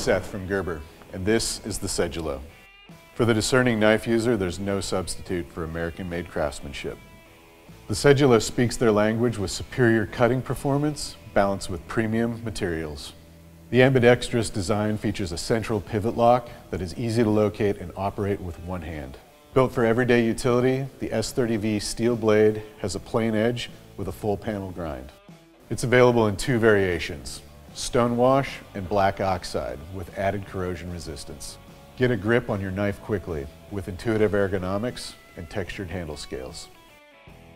Seth from Gerber, and this is the Sedulo. For the discerning knife user, there's no substitute for American-made craftsmanship. The Sedulo speaks their language with superior cutting performance, balanced with premium materials. The ambidextrous design features a central pivot lock that is easy to locate and operate with one hand. Built for everyday utility, the S30V steel blade has a plain edge with a full panel grind. It's available in two variations, stonewash and black oxide with added corrosion resistance. Get a grip on your knife quickly with intuitive ergonomics and textured handle scales.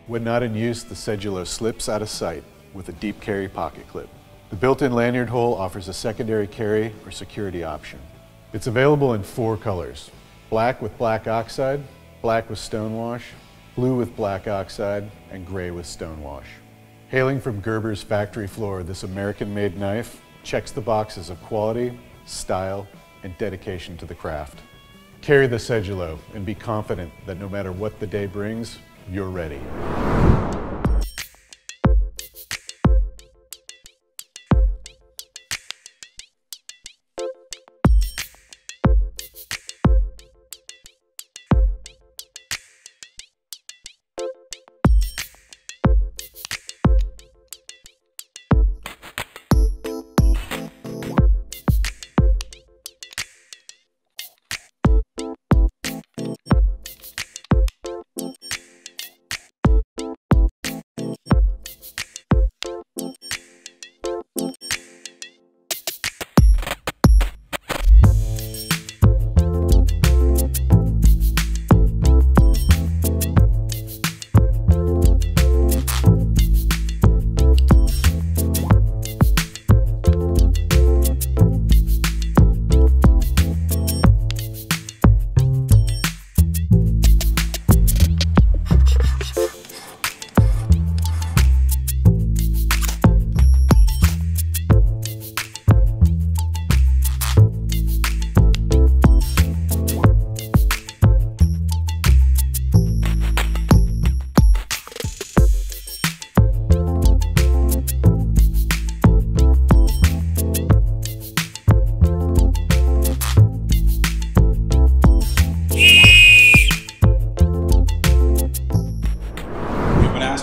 When not in use, the Sedulo slips out of sight with a deep carry pocket clip. The built-in lanyard hole offers a secondary carry or security option. It's available in 4 colors: black with black oxide, black with stonewash, blue with black oxide, and gray with stonewash. Hailing from Gerber's factory floor, this American-made knife checks the boxes of quality, style, and dedication to the craft. Carry the Sedulo and be confident that no matter what the day brings, you're ready.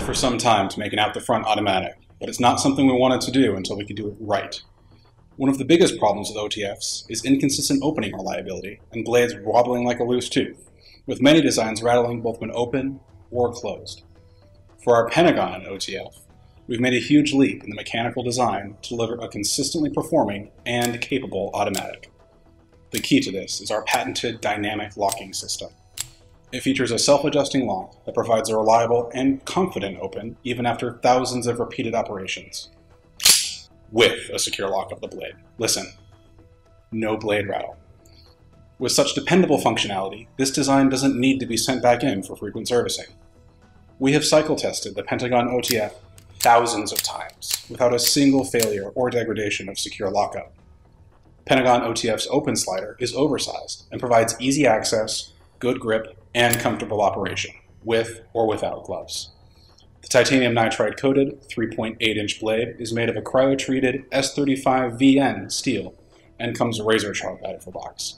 For some time to make an out-the-front automatic, but it's not something we wanted to do until we could do it right. One of the biggest problems with OTFs is inconsistent opening reliability and blades wobbling like a loose tooth, with many designs rattling both when open or closed. For our Pentagon OTF, we've made a huge leap in the mechanical design to deliver a consistently performing and capable automatic. The key to this is our patented dynamic locking system. It features a self-adjusting lock that provides a reliable and confident open even after thousands of repeated operations, with a secure lock of the blade. Listen, no blade rattle. With such dependable functionality, this design doesn't need to be sent back in for frequent servicing. We have cycle tested the Pentagon OTF thousands of times without a single failure or degradation of secure lockup. Pentagon OTF's open slider is oversized and provides easy access, good grip, and comfortable operation, with or without gloves. The titanium nitride coated 3.8-inch blade is made of a cryo-treated S35VN steel and comes razor sharp out of the box.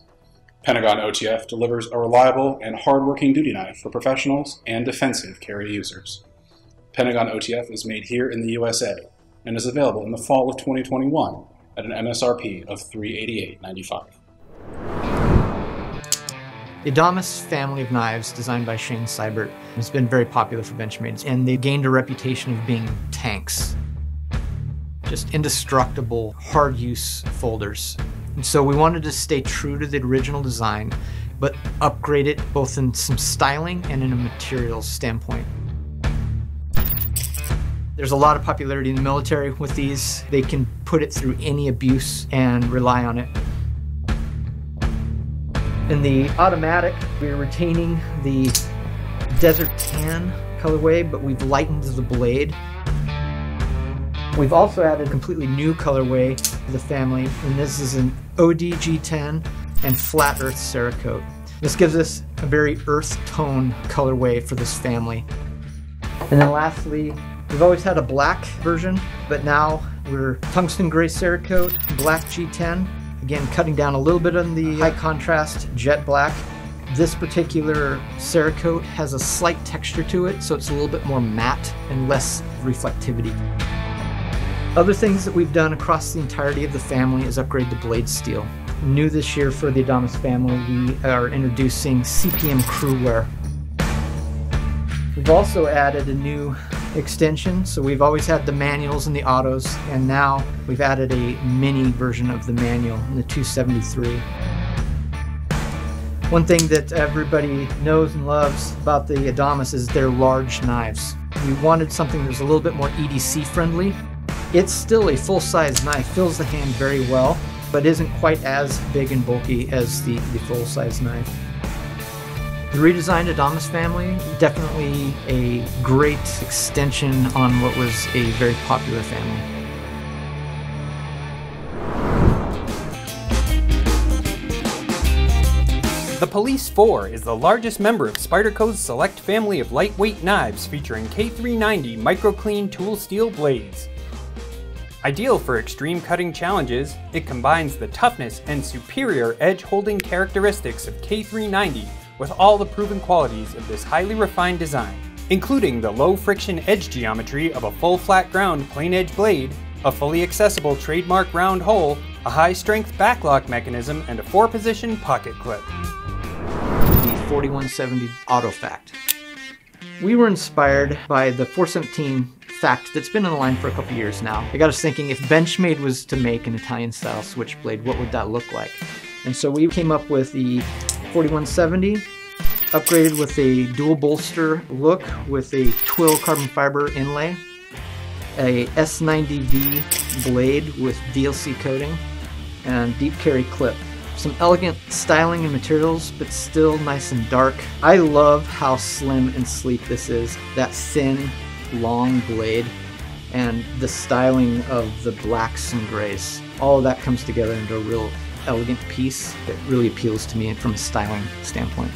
Pentagon OTF delivers a reliable and hard-working duty knife for professionals and defensive carry users. Pentagon OTF is made here in the USA and is available in the fall of 2021 at an MSRP of $388.95. The Adamas family of knives, designed by Shane Seibert, has been very popular for Benchmades, and they gained a reputation of being tanks. Just indestructible, hard-use folders. And so we wanted to stay true to the original design, but upgrade it both in some styling and in a materials standpoint. There's a lot of popularity in the military with these. They can put it through any abuse and rely on it. In the automatic, we're retaining the desert tan colorway, but we've lightened the blade. We've also added a completely new colorway to the family, and this is an ODG10 and Flat Earth Cerakote. This gives us a very earth tone colorway for this family. And then lastly, we've always had a black version, but now we're tungsten gray Cerakote, black G10. Again, cutting down a little bit on the high contrast jet black. This particular Cerakote has a slight texture to it, so it's a little bit more matte and less reflectivity. Other things that we've done across the entirety of the family is upgrade the blade steel. New this year for the Adamas family, we are introducing CPM crew wear. We've also added a new extension, so we've always had the manuals and the autos, and now we've added a mini version of the manual in the 273. One thing that everybody knows and loves about the Adamas is their large knives. We wanted something that was a little bit more EDC friendly. It's still a full-size knife, fills the hand very well, but isn't quite as big and bulky as the full-size knife. The redesigned Adamas family, definitely a great extension on what was a very popular family. The Police 4 is the largest member of Spyderco's select family of lightweight knives featuring K390 microclean tool steel blades. Ideal for extreme cutting challenges, it combines the toughness and superior edge-holding characteristics of K390 with all the proven qualities of this highly refined design, including the low-friction edge geometry of a full flat ground plain-edge blade, a fully accessible trademark round hole, a high-strength backlock mechanism, and a 4-position pocket clip. The 4170 Auto Fact. We were inspired by the 417 Fact that's been on the line for a couple years now. It got us thinking, if Benchmade was to make an Italian-style switchblade, what would that look like? And so we came up with the 4170, upgraded with a dual bolster look with a twill carbon fiber inlay, a S90V blade with DLC coating, and deep carry clip. Some elegant styling and materials, but still nice and dark. I love how slim and sleek this is. That thin, long blade, and the styling of the blacks and grays. All of that comes together into a real elegant piece that really appeals to me from a styling standpoint.